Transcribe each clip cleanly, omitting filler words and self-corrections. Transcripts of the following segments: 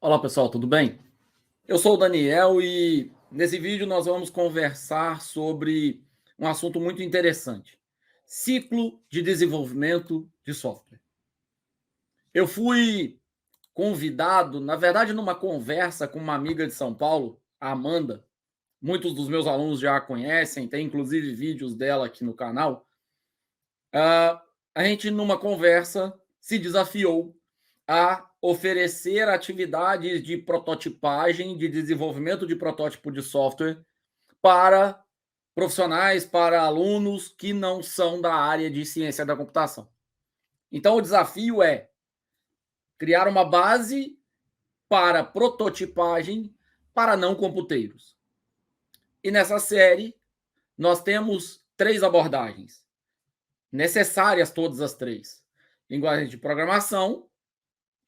Olá pessoal, tudo bem? Eu sou o Daniel e nesse vídeo nós vamos conversar sobre um assunto muito interessante: ciclo de desenvolvimento de software. Eu fui convidado, na verdade, numa conversa com uma amiga de São Paulo, a Amanda. Muitos dos meus alunos já a conhecem, tem inclusive vídeos dela aqui no canal. A gente, numa conversa, se desafiou a oferecer atividades de prototipagem, de desenvolvimento de protótipo de software para profissionais, para alunos que não são da área de ciência da computação. Então, o desafio é criar uma base para prototipagem para não computeiros. E nessa série, nós temos 3 abordagens, necessárias todas as 3. Linguagem de programação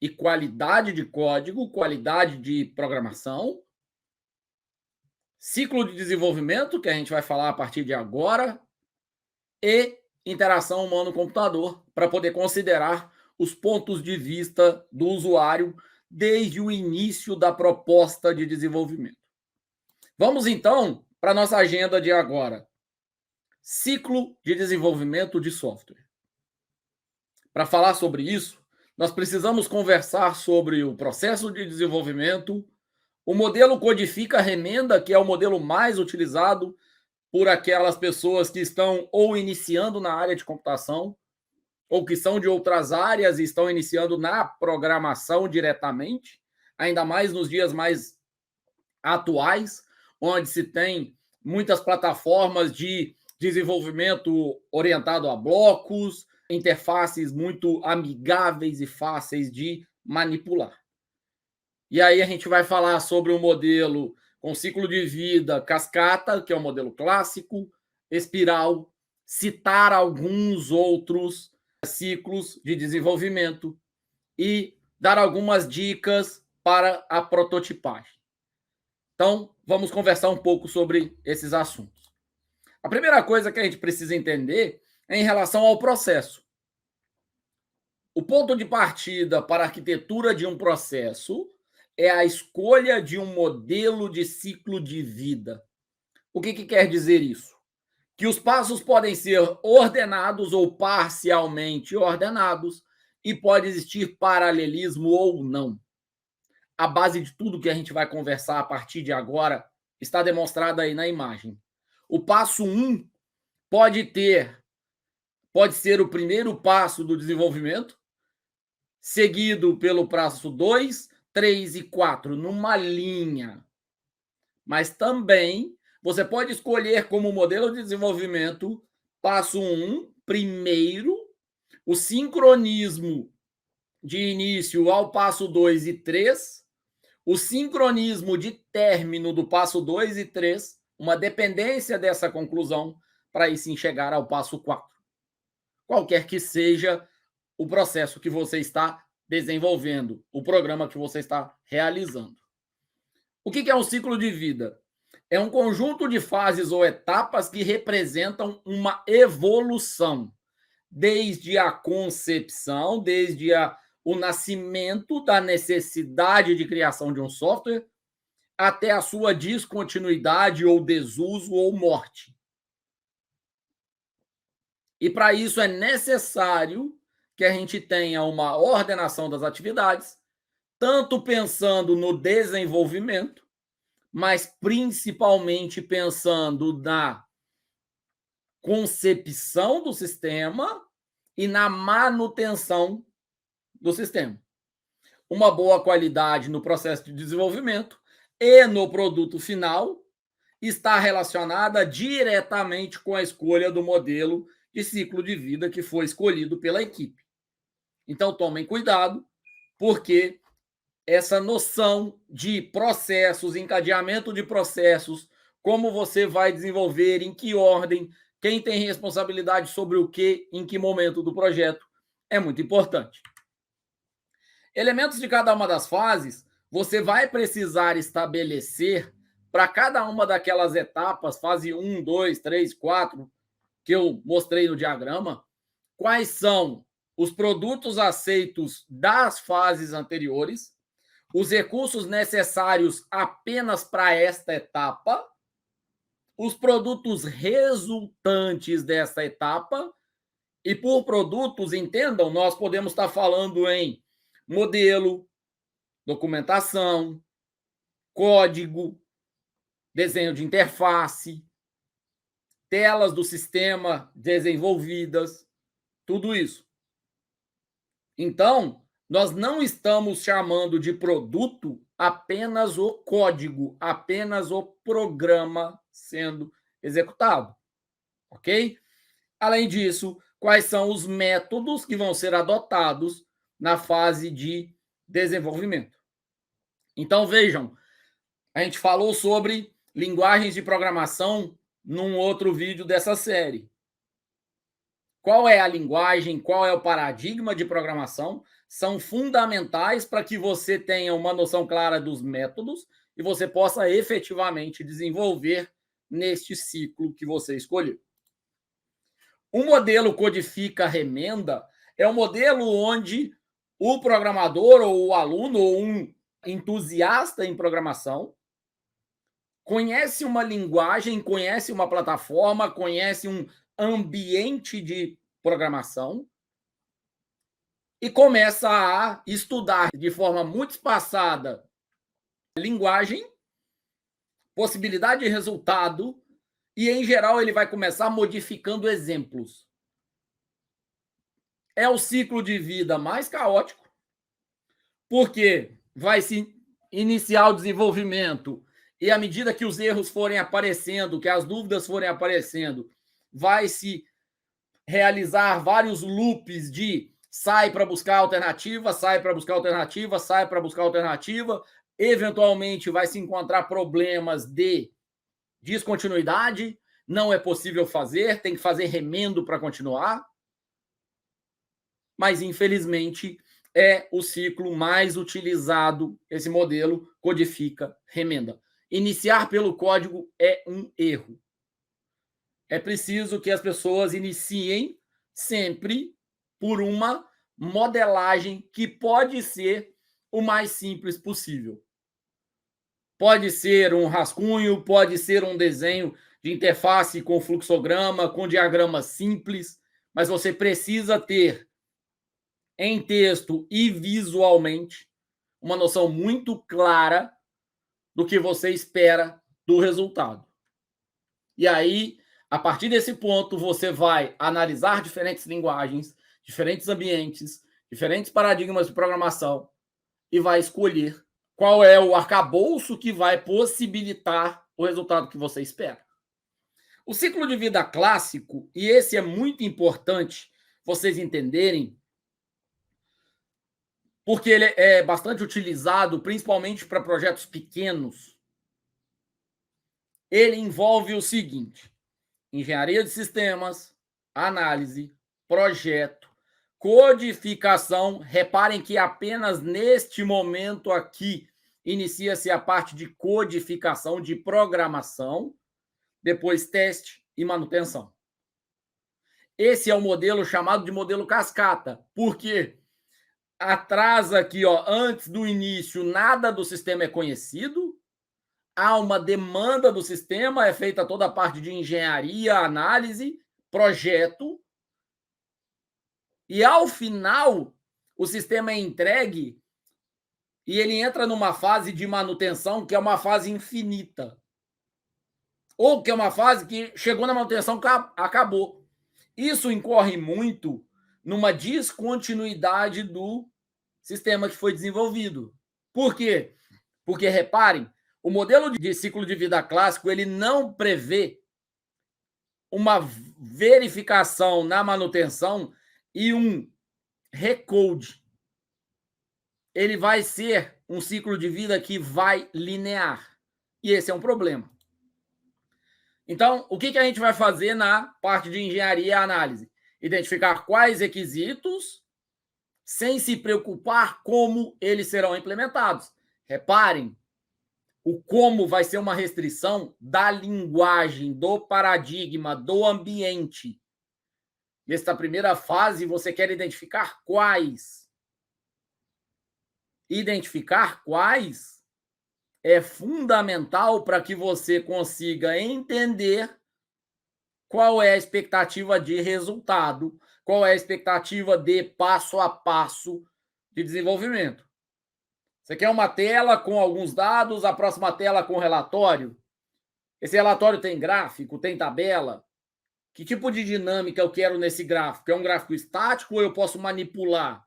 e qualidade de código, qualidade de programação, ciclo de desenvolvimento, que a gente vai falar a partir de agora, e interação humano-computador, para poder considerar os pontos de vista do usuário desde o início da proposta de desenvolvimento. Vamos, então, para a nossa agenda de agora. Ciclo de desenvolvimento de software. Para falar sobre isso, nós precisamos conversar sobre o processo de desenvolvimento. O modelo codifica-remenda, que é o modelo mais utilizado por aquelas pessoas que estão ou iniciando na área de computação, ou que são de outras áreas e estão iniciando na programação diretamente, ainda mais nos dias mais atuais, onde se tem muitas plataformas de desenvolvimento orientado a blocos, interfaces muito amigáveis e fáceis de manipular. E aí a gente vai falar sobre um modelo com ciclo de vida cascata, que é o modelo clássico, espiral, citar alguns outros ciclos de desenvolvimento e dar algumas dicas para a prototipagem. Então, vamos conversar um pouco sobre esses assuntos. A primeira coisa que a gente precisa entender é em relação ao processo. O ponto de partida para a arquitetura de um processo é a escolha de um modelo de ciclo de vida. O que quer dizer isso? Que os passos podem ser ordenados ou parcialmente ordenados e pode existir paralelismo ou não. A base de tudo que a gente vai conversar a partir de agora está demonstrada aí na imagem. O passo 1 pode ser o primeiro passo do desenvolvimento, seguido pelo passo 2, 3 e 4, numa linha. Mas também você pode escolher como modelo de desenvolvimento passo 1, primeiro, o sincronismo de início ao passo 2 e 3, o sincronismo de término do passo 2 e 3, uma dependência dessa conclusão, para aí sim chegar ao passo 4. Qualquer que seja o processo que você está desenvolvendo, o programa que você está realizando. O que é um ciclo de vida? É um conjunto de fases ou etapas que representam uma evolução, desde a concepção, desde o nascimento da necessidade de criação de um software, até a sua descontinuidade ou desuso ou morte. E para isso é necessário que a gente tenha uma ordenação das atividades, tanto pensando no desenvolvimento, mas principalmente pensando na concepção do sistema e na manutenção do sistema. Uma boa qualidade no processo de desenvolvimento e no produto final está relacionada diretamente com a escolha do modelo de ciclo de vida que foi escolhido pela equipe. Então, tomem cuidado, porque essa noção de processos, encadeamento de processos, como você vai desenvolver, em que ordem, quem tem responsabilidade sobre o que, em que momento do projeto, é muito importante. Elementos de cada uma das fases, você vai precisar estabelecer para cada uma daquelas etapas, fase 1, 2, 3, 4, que eu mostrei no diagrama, quais são os produtos aceitos das fases anteriores, os recursos necessários apenas para esta etapa, os produtos resultantes desta etapa, e por produtos, entendam, nós podemos estar falando em modelo, documentação, código, desenho de interface, telas do sistema desenvolvidas, tudo isso. Então, nós não estamos chamando de produto apenas o código, apenas o programa sendo executado, ok? Além disso, quais são os métodos que vão ser adotados na fase de desenvolvimento? Então, vejam, a gente falou sobre linguagens de programação num outro vídeo dessa série. Qual é a linguagem, qual é o paradigma de programação? São fundamentais para que você tenha uma noção clara dos métodos e você possa efetivamente desenvolver neste ciclo que você escolheu. Um modelo codifica-remenda é um modelo onde o programador ou o aluno ou um entusiasta em programação conhece uma linguagem, conhece uma plataforma, conhece um ambiente de programação e começa a estudar de forma muito espaçada linguagem, possibilidade de resultado e, em geral, ele vai começar modificando exemplos. É o ciclo de vida mais caótico, porque vai se iniciar o desenvolvimento e, à medida que os erros forem aparecendo, que as dúvidas forem aparecendo, vai se realizar vários loops de sai para buscar alternativa, sai para buscar alternativa, sai para buscar alternativa. Eventualmente vai se encontrar problemas de descontinuidade, não é possível fazer, tem que fazer remendo para continuar. Mas, infelizmente, é o ciclo mais utilizado, esse modelo codifica remenda. Iniciar pelo código é um erro. É preciso que as pessoas iniciem sempre por uma modelagem que pode ser o mais simples possível. Pode ser um rascunho, pode ser um desenho de interface com fluxograma, com diagrama simples, mas você precisa ter em texto e visualmente uma noção muito clara do que você espera do resultado. E aí, a partir desse ponto, você vai analisar diferentes linguagens, diferentes ambientes, diferentes paradigmas de programação e vai escolher qual é o arcabouço que vai possibilitar o resultado que você espera. O ciclo de vida clássico, e esse é muito importante vocês entenderem, porque ele é bastante utilizado, principalmente para projetos pequenos. Ele envolve o seguinte: engenharia de sistemas, análise, projeto, codificação. Reparem que apenas neste momento aqui inicia-se a parte de codificação, de programação, depois teste e manutenção. Esse é o modelo chamado de modelo cascata. Por quê? Atrás aqui, ó, antes do início, nada do sistema é conhecido. Há uma demanda do sistema, é feita toda a parte de engenharia, análise, projeto. E ao final, o sistema é entregue e ele entra numa fase de manutenção que é uma fase infinita. Ou que é uma fase que chegou na manutenção, acabou. Isso incorre muito numa descontinuidade do sistema que foi desenvolvido. Por quê? Porque, reparem, o modelo de ciclo de vida clássico ele não prevê uma verificação na manutenção e um recode. Ele vai ser um ciclo de vida que vai linear. E esse é um problema. Então, o que a gente vai fazer na parte de engenharia e análise? Identificar quais requisitos, sem se preocupar como eles serão implementados. Reparem, o como vai ser uma restrição da linguagem, do paradigma, do ambiente. Nesta primeira fase, você quer identificar quais. identificar quais é fundamental para que você consiga entender qual é a expectativa de resultado, qual é a expectativa de passo a passo de desenvolvimento. Você quer uma tela com alguns dados, a próxima tela com relatório? Esse relatório tem gráfico, tem tabela? Que tipo de dinâmica eu quero nesse gráfico? É um gráfico estático ou eu posso manipular?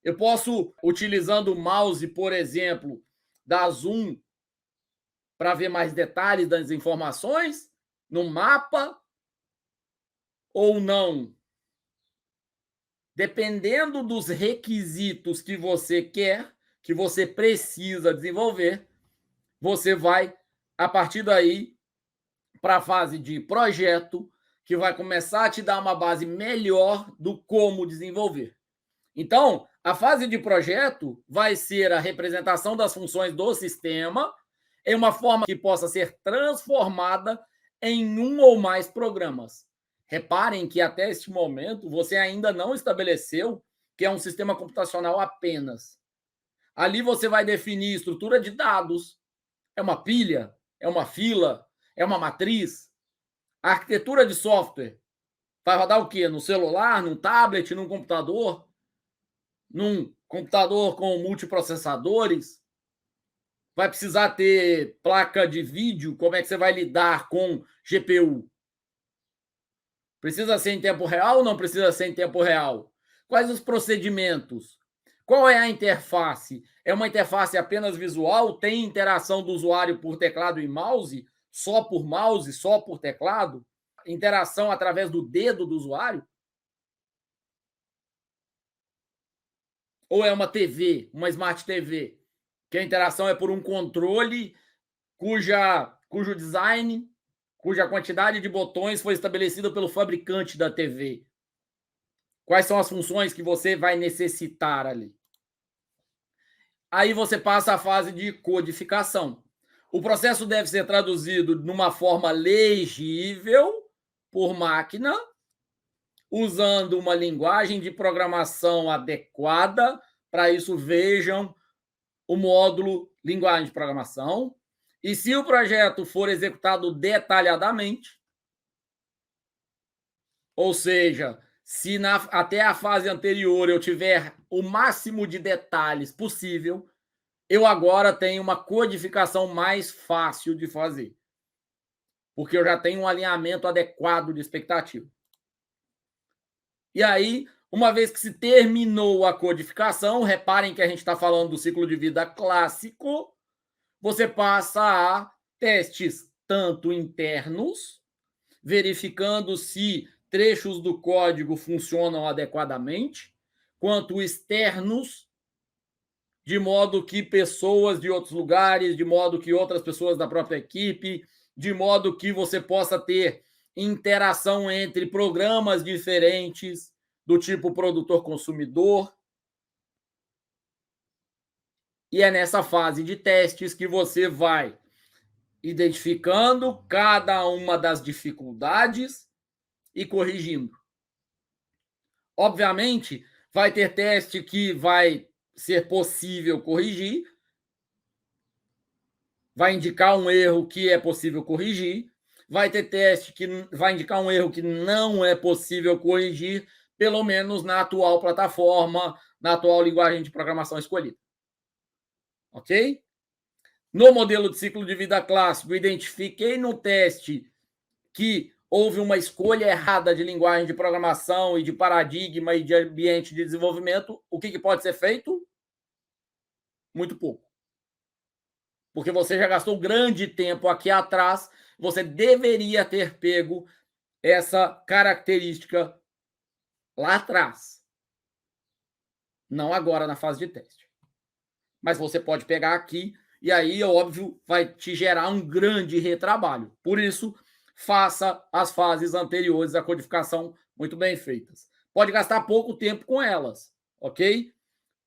Eu posso, utilizando o mouse, por exemplo, dar zoom para ver mais detalhes das informações no mapa ou não? Dependendo dos requisitos que você quer, que você precisa desenvolver, você vai, a partir daí, para a fase de projeto, que vai começar a te dar uma base melhor do como desenvolver. Então, a fase de projeto vai ser a representação das funções do sistema em uma forma que possa ser transformada em um ou mais programas. Reparem que até este momento você ainda não estabeleceu que é um sistema computacional apenas. Ali você vai definir estrutura de dados, é uma pilha, é uma fila, é uma matriz. A arquitetura de software vai rodar o quê? No celular, num tablet, num computador? Num computador com multiprocessadores? Vai precisar ter placa de vídeo? Como é que você vai lidar com GPU? Precisa ser em tempo real ou não precisa ser em tempo real? Quais os procedimentos? Qual é a interface? É uma interface apenas visual? Tem interação do usuário por teclado e mouse? Só por mouse, só por teclado? Interação através do dedo do usuário? Ou é uma TV, uma Smart TV, que a interação é por um controle cujo design, cuja quantidade de botões foi estabelecida pelo fabricante da TV? Quais são as funções que você vai necessitar ali? Aí você passa à fase de codificação. O processo deve ser traduzido numa forma legível por máquina, usando uma linguagem de programação adequada. Para isso, vejam o módulo linguagem de programação. E se o projeto for executado detalhadamente, ou seja, se até a fase anterior eu tiver o máximo de detalhes possível, eu agora tenho uma codificação mais fácil de fazer, porque eu já tenho um alinhamento adequado de expectativa. E aí, uma vez que se terminou a codificação, reparem que a gente está falando do ciclo de vida clássico, você passa a testes tanto internos, verificando se trechos do código funcionam adequadamente, quanto externos, de modo que pessoas de outros lugares, de modo que outras pessoas da própria equipe, de modo que você possa ter interação entre programas diferentes, do tipo produtor-consumidor. E é nessa fase de testes que você vai identificando cada uma das dificuldades e corrigindo. Obviamente, vai ter teste que vai ser possível corrigir, vai indicar um erro que é possível corrigir, vai ter teste que vai indicar um erro que não é possível corrigir, pelo menos na atual plataforma, na atual linguagem de programação escolhida. Ok? No modelo de ciclo de vida clássico, identifiquei no teste que houve uma escolha errada de linguagem de programação e de paradigma e de ambiente de desenvolvimento. O que pode ser feito? Muito pouco. Porque você já gastou grande tempo aqui atrás, você deveria ter pego essa característica lá atrás. Não agora na fase de teste. Mas você pode pegar aqui e aí, óbvio, vai te gerar um grande retrabalho. Por isso, faça as fases anteriores à codificação muito bem feitas. Pode gastar pouco tempo com elas, ok?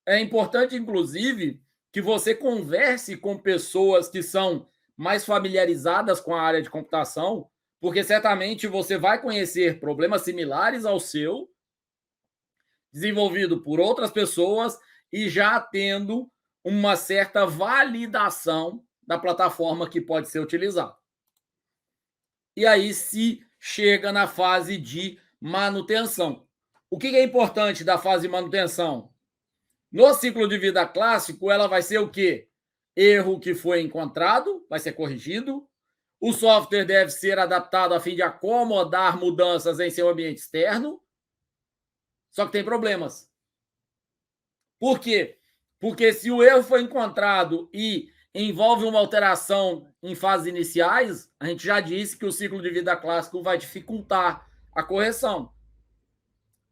É importante, inclusive, que você converse com pessoas que são mais familiarizadas com a área de computação, porque certamente você vai conhecer problemas similares ao seu, desenvolvido por outras pessoas e já tendo uma certa validação da plataforma que pode ser utilizada. E aí se chega na fase de manutenção. O que é importante da fase de manutenção? No ciclo de vida clássico, ela vai ser o quê? Erro que foi encontrado, vai ser corrigido. O software deve ser adaptado a fim de acomodar mudanças em seu ambiente externo. Só que tem problemas. Por quê? Porque se o erro foi encontrado e envolve uma alteração em fases iniciais, a gente já disse que o ciclo de vida clássico vai dificultar a correção.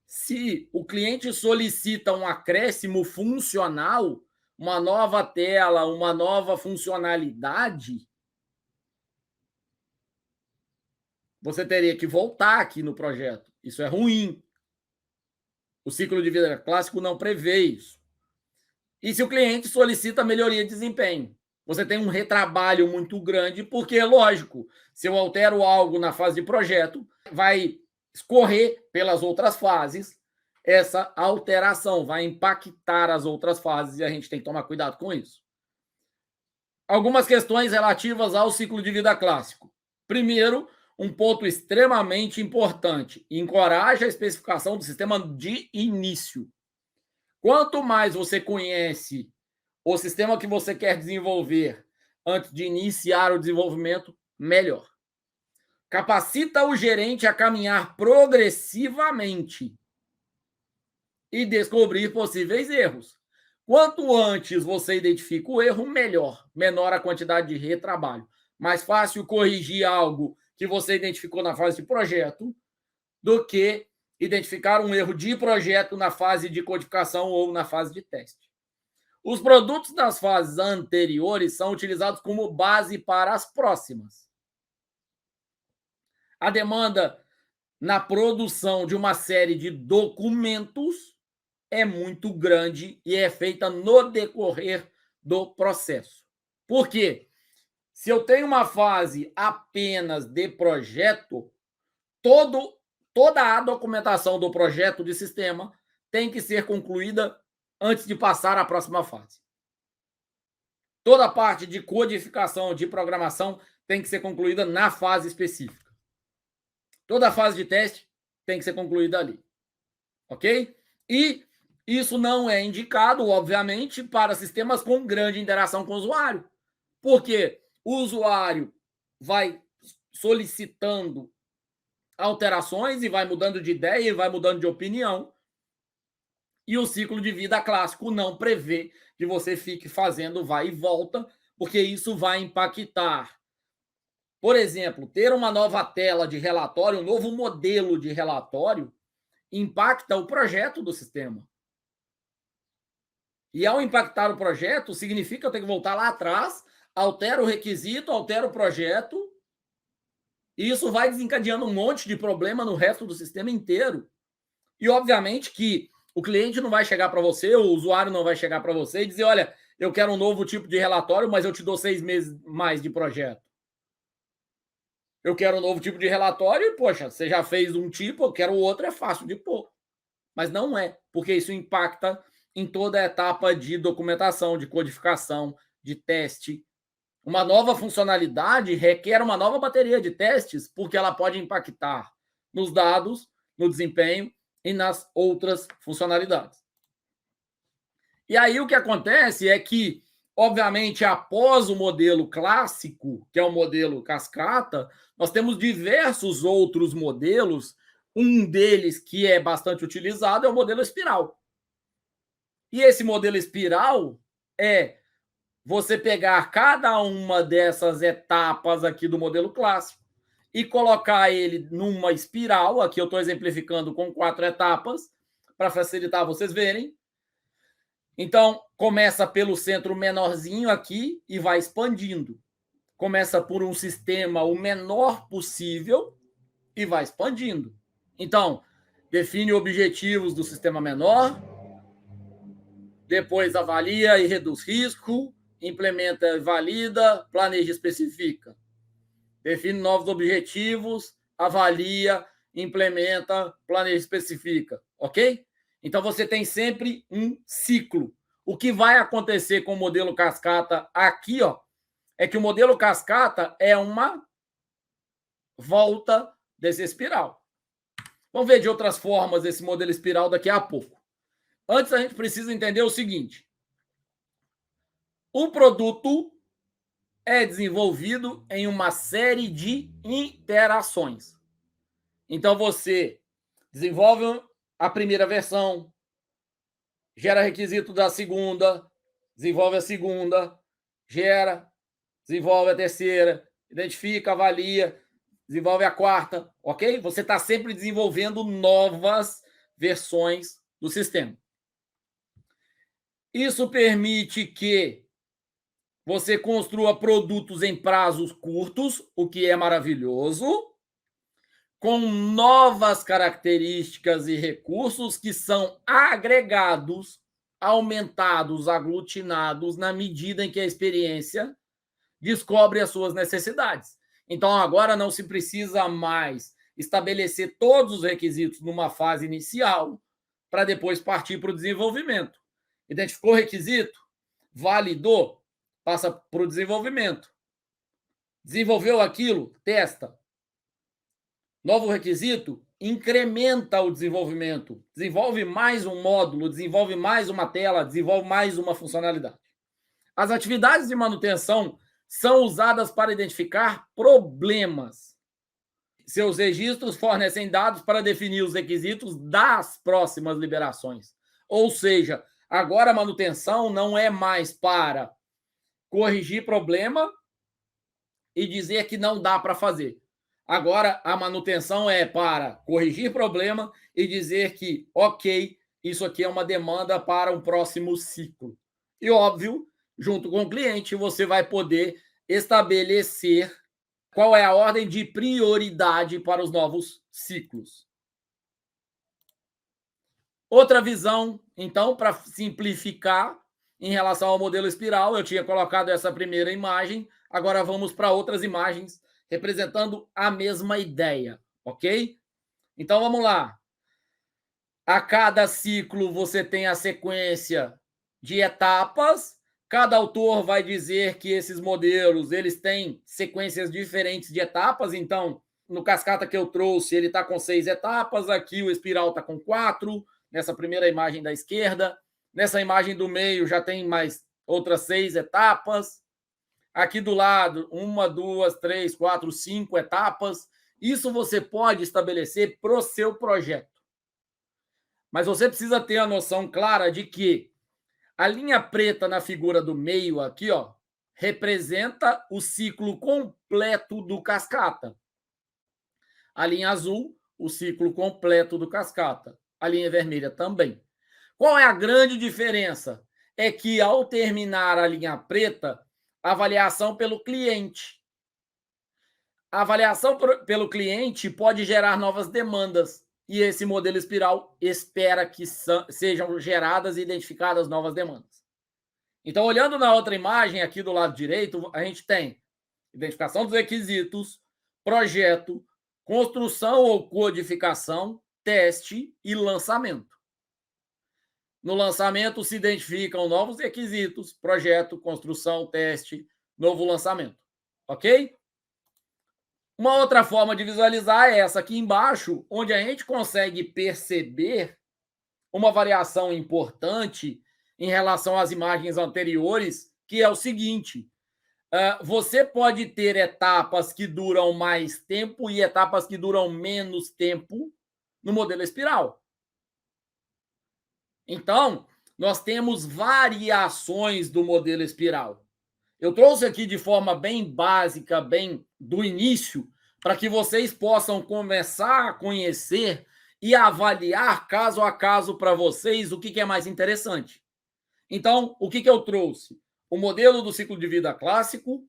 Se o cliente solicita um acréscimo funcional, uma nova tela, uma nova funcionalidade, você teria que voltar aqui no projeto. Isso é ruim. O ciclo de vida clássico não prevê isso. E se o cliente solicita melhoria de desempenho, você tem um retrabalho muito grande, porque é lógico, se eu altero algo na fase de projeto, vai escorrer pelas outras fases, essa alteração vai impactar as outras fases e a gente tem que tomar cuidado com isso. Algumas questões relativas ao ciclo de vida clássico. Primeiro, um ponto extremamente importante: encoraja a especificação do sistema de início. Quanto mais você conhece o sistema que você quer desenvolver antes de iniciar o desenvolvimento, melhor. Capacita o gerente a caminhar progressivamente e descobrir possíveis erros. Quanto antes você identifica o erro, melhor. Menor a quantidade de retrabalho. Mais fácil corrigir algo que você identificou na fase de projeto do que identificar um erro de projeto na fase de codificação ou na fase de teste. Os produtos das fases anteriores são utilizados como base para as próximas. A demanda na produção de uma série de documentos é muito grande e é feita no decorrer do processo. Por quê? Se eu tenho uma fase apenas de projeto, toda a documentação do projeto de sistema tem que ser concluída antes de passar à próxima fase. Toda a parte de codificação, de programação, tem que ser concluída na fase específica. Toda a fase de teste tem que ser concluída ali. Ok? E isso não é indicado, obviamente, para sistemas com grande interação com o usuário. Porque o usuário vai solicitando alterações e vai mudando de ideia e vai mudando de opinião. E o ciclo de vida clássico não prevê que você fique fazendo vai e volta, porque isso vai impactar. Por exemplo, ter uma nova tela de relatório, um novo modelo de relatório, impacta o projeto do sistema. E ao impactar o projeto, significa que eu tenho que voltar lá atrás, altero o requisito, altero o projeto, e isso vai desencadeando um monte de problema no resto do sistema inteiro. E, obviamente, que o cliente não vai chegar para você, o usuário não vai chegar para você e dizer, olha, eu quero um novo tipo de relatório, mas eu te dou 6 meses mais de projeto. Eu quero um novo tipo de relatório e, poxa, você já fez um tipo, eu quero o outro, é fácil de pôr. Mas não é, porque isso impacta em toda a etapa de documentação, de codificação, de teste. Uma nova funcionalidade requer uma nova bateria de testes, porque ela pode impactar nos dados, no desempenho e nas outras funcionalidades. E aí o que acontece é que, obviamente, após o modelo clássico, que é o modelo cascata, nós temos diversos outros modelos. Um deles que é bastante utilizado é o modelo espiral. E esse modelo espiral é você pegar cada uma dessas etapas aqui do modelo clássico e colocar ele numa espiral. Aqui eu estou exemplificando com 4 etapas, para facilitar vocês verem. Então, começa pelo centro menorzinho aqui e vai expandindo. Começa por um sistema o menor possível e vai expandindo. Então, define objetivos do sistema menor, depois avalia e reduz risco, implementa e valida, planeja e especifica. Define novos objetivos, avalia, implementa, planeja e especifica. Ok? Então, você tem sempre um ciclo. O que vai acontecer com o modelo cascata aqui, ó, é que o modelo cascata é uma volta desse espiral. Vamos ver de outras formas esse modelo espiral daqui a pouco. Antes, a gente precisa entender o seguinte: o produto é desenvolvido em uma série de interações. Então, você desenvolve a primeira versão, gera requisito da segunda, desenvolve a segunda, gera, desenvolve a terceira, identifica, avalia, desenvolve a quarta, ok? Você está sempre desenvolvendo novas versões do sistema. Isso permite que você construa produtos em prazos curtos, o que é maravilhoso, com novas características e recursos que são agregados, aumentados, aglutinados na medida em que a experiência descobre as suas necessidades. Então, agora não se precisa mais estabelecer todos os requisitos numa fase inicial para depois partir para o desenvolvimento. Identificou o requisito? Validou? Passa para o desenvolvimento. Desenvolveu aquilo? Testa. Novo requisito? Incrementa o desenvolvimento. Desenvolve mais um módulo, desenvolve mais uma tela, desenvolve mais uma funcionalidade. As atividades de manutenção são usadas para identificar problemas. Seus registros fornecem dados para definir os requisitos das próximas liberações. Ou seja, agora a manutenção não é mais para corrigir problema e dizer que não dá para fazer. Agora a manutenção é para corrigir problema e dizer que, ok, isso aqui é uma demanda para um próximo ciclo. E óbvio, junto com o cliente, você vai poder estabelecer qual é a ordem de prioridade para os novos ciclos. Outra visão, então, para simplificar em relação ao modelo espiral, eu tinha colocado essa primeira imagem, agora vamos para outras imagens representando a mesma ideia, ok? Então vamos lá. A cada ciclo você tem a sequência de etapas. Cada autor vai dizer que esses modelos eles têm sequências diferentes de etapas. Então, no cascata que eu trouxe, ele está com 6 etapas. Aqui o espiral está com 4. Nessa primeira imagem da esquerda. Nessa imagem do meio já tem mais outras 6 etapas. Aqui do lado, 1, 2, 3, 4, 5 etapas. Isso você pode estabelecer para o seu projeto. Mas você precisa ter a noção clara de que a linha preta na figura do meio aqui, ó, representa o ciclo completo do cascata. A linha azul, o ciclo completo do cascata. A linha vermelha também. Qual é a grande diferença? É que ao terminar a linha preta, avaliação pelo cliente. A avaliação pelo cliente pode gerar novas demandas. E esse modelo espiral espera que sejam geradas e identificadas novas demandas. Então, olhando na outra imagem, aqui do lado direito, a gente tem identificação dos requisitos, projeto, construção ou codificação, teste e lançamento. No lançamento, se identificam novos requisitos, projeto, construção, teste, novo lançamento. Ok? Uma outra forma de visualizar é essa aqui embaixo, onde a gente consegue perceber uma variação importante em relação às imagens anteriores, que é o seguinte: você pode ter etapas que duram mais tempo e etapas que duram menos tempo no modelo espiral. Então, nós temos variações do modelo espiral. Eu trouxe aqui de forma bem básica, bem do início, para que vocês possam começar a conhecer e avaliar caso a caso para vocês o que é mais interessante. Então, o que eu trouxe? O modelo do ciclo de vida clássico,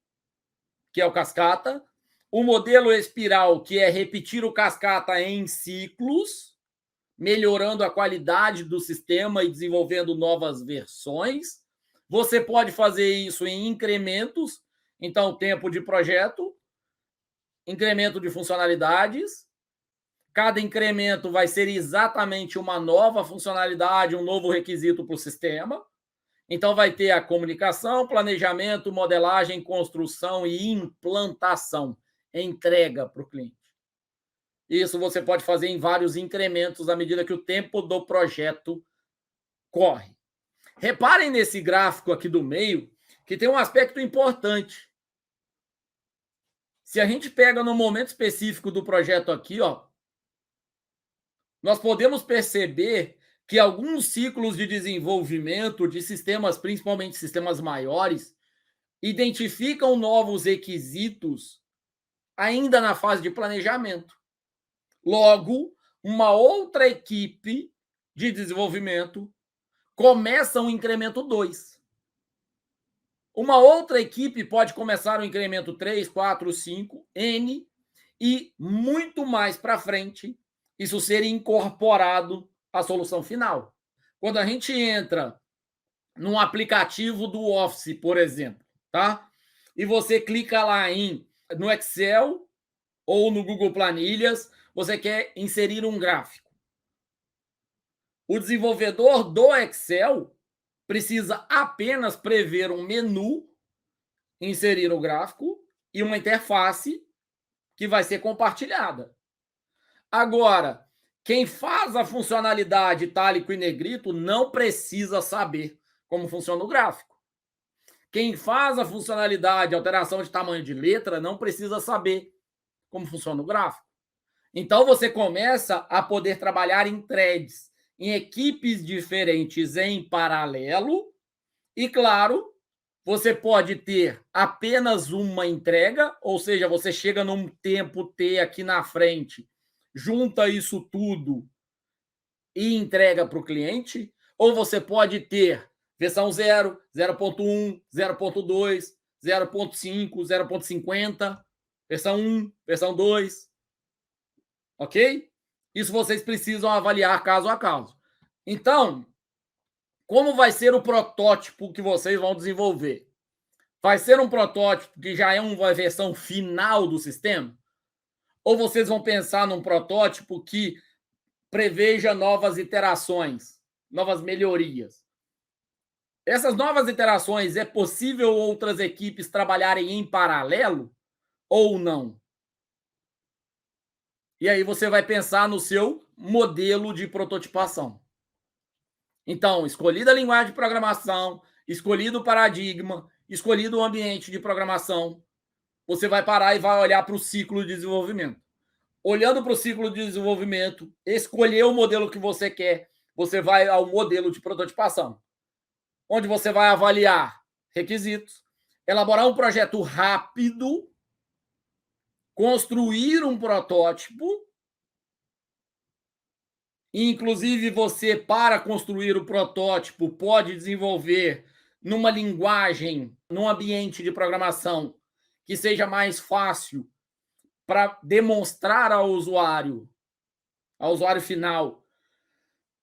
que é o cascata, o modelo espiral, que é repetir o cascata em ciclos, melhorando a qualidade do sistema e desenvolvendo novas versões. Você pode fazer isso em incrementos, então tempo de projeto, incremento de funcionalidades. Cada incremento vai ser exatamente uma nova funcionalidade, um novo requisito para o sistema. Então, vai ter a comunicação, planejamento, modelagem, construção e implantação, entrega para o cliente. Isso você pode fazer em vários incrementos à medida que o tempo do projeto corre. Reparem nesse gráfico aqui do meio, que tem um aspecto importante. Se a gente pega no momento específico do projeto aqui, ó, nós podemos perceber que alguns ciclos de desenvolvimento de sistemas, principalmente sistemas maiores, identificam novos requisitos ainda na fase de planejamento. Logo, uma outra equipe de desenvolvimento começa um incremento 2. Uma outra equipe pode começar o incremento 3, 4, 5, N, e muito mais para frente, isso ser incorporado à solução final. Quando a gente entra num aplicativo do Office, por exemplo, tá? E você clica lá no Excel ou no Google Planilhas, você quer inserir um gráfico. O desenvolvedor do Excel precisa apenas prever um menu, inserir o gráfico e uma interface que vai ser compartilhada. Agora, quem faz a funcionalidade itálico e negrito não precisa saber como funciona o gráfico. Quem faz a funcionalidade alteração de tamanho de letra não precisa saber como funciona o gráfico. Então, você começa a poder trabalhar em threads, em equipes diferentes em paralelo e, claro, você pode ter apenas uma entrega, ou seja, você chega num tempo T aqui na frente, junta isso tudo e entrega para o cliente, ou você pode ter versão 0, 0.1, 0.2, 0.5, 0.50, versão 1, versão 2, ok? Isso vocês precisam avaliar caso a caso. Então, como vai ser o protótipo que vocês vão desenvolver? Vai ser um protótipo que já é uma versão final do sistema? Ou vocês vão pensar num protótipo que preveja novas iterações, novas melhorias? Essas novas iterações, é possível outras equipes trabalharem em paralelo ou não? E aí você vai pensar no seu modelo de prototipação. Então, escolhida a linguagem de programação, escolhido o paradigma, escolhido o ambiente de programação, você vai parar e vai olhar para o ciclo de desenvolvimento. Olhando para o ciclo de desenvolvimento, escolher o modelo que você quer, você vai ao modelo de prototipação, onde você vai avaliar requisitos, elaborar um projeto rápido, construir um protótipo. Inclusive, você, para construir o protótipo, pode desenvolver numa linguagem, num ambiente de programação que seja mais fácil para demonstrar ao usuário final,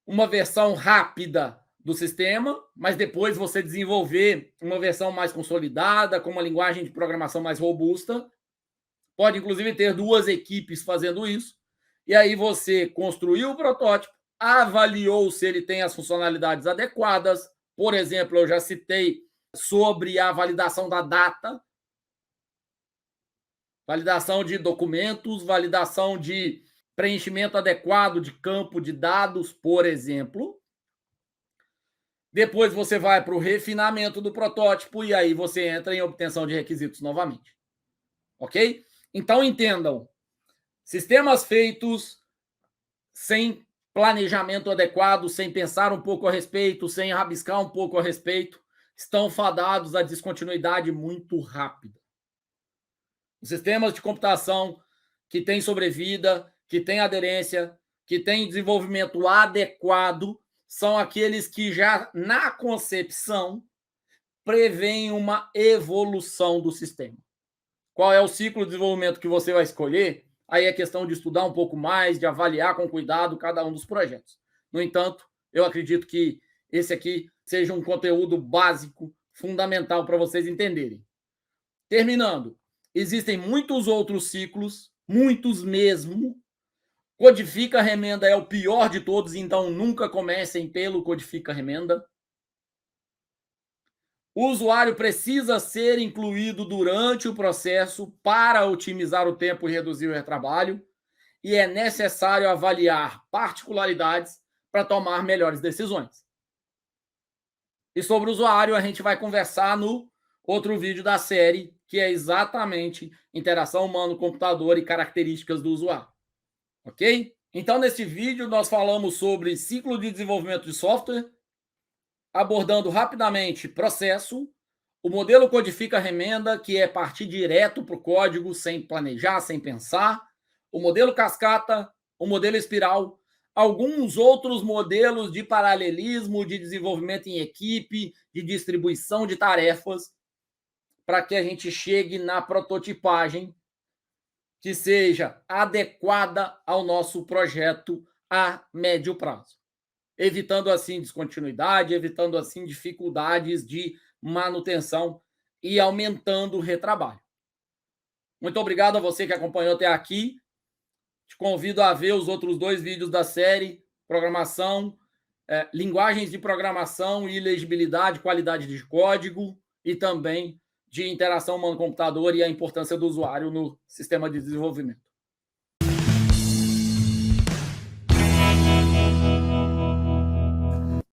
uma versão rápida do sistema, mas depois você desenvolver uma versão mais consolidada, com uma linguagem de programação mais robusta. Pode, inclusive, ter 2 equipes fazendo isso. E aí você construiu o protótipo, avaliou se ele tem as funcionalidades adequadas. Por exemplo, eu já citei sobre a validação da data, validação de documentos, validação de preenchimento adequado de campo de dados, por exemplo. Depois você vai para o refinamento do protótipo e aí você entra em obtenção de requisitos novamente. Ok? Então, entendam, sistemas feitos sem planejamento adequado, sem pensar um pouco a respeito, sem rabiscar um pouco a respeito, estão fadados à descontinuidade muito rápida. Os sistemas de computação que têm sobrevida, que têm aderência, que têm desenvolvimento adequado, são aqueles que já, na concepção, prevêem uma evolução do sistema. Qual é o ciclo de desenvolvimento que você vai escolher? Aí é questão de estudar um pouco mais, de avaliar com cuidado cada um dos projetos. No entanto, eu acredito que esse aqui seja um conteúdo básico, fundamental para vocês entenderem. Terminando, existem muitos outros ciclos, muitos mesmo. Codifica remenda é o pior de todos, então nunca comecem pelo codifica remenda. O usuário precisa ser incluído durante o processo para otimizar o tempo e reduzir o retrabalho, e é necessário avaliar particularidades para tomar melhores decisões. E sobre o usuário, a gente vai conversar no outro vídeo da série, que é exatamente interação humano-computador e características do usuário. Ok? Então, nesse vídeo, nós falamos sobre ciclo de desenvolvimento de software, abordando rapidamente processo, o modelo codifica remenda, que é partir direto para o código, sem planejar, sem pensar, o modelo cascata, o modelo espiral, alguns outros modelos de paralelismo, de desenvolvimento em equipe, de distribuição de tarefas, para que a gente chegue na prototipagem que seja adequada ao nosso projeto a médio prazo, evitando assim descontinuidade, evitando assim dificuldades de manutenção e aumentando o retrabalho. Muito obrigado a você que acompanhou até aqui. Te convido a ver os outros 2 vídeos da série programação, linguagens de programação e legibilidade, qualidade de código e também de interação humano-computador e a importância do usuário no sistema de desenvolvimento.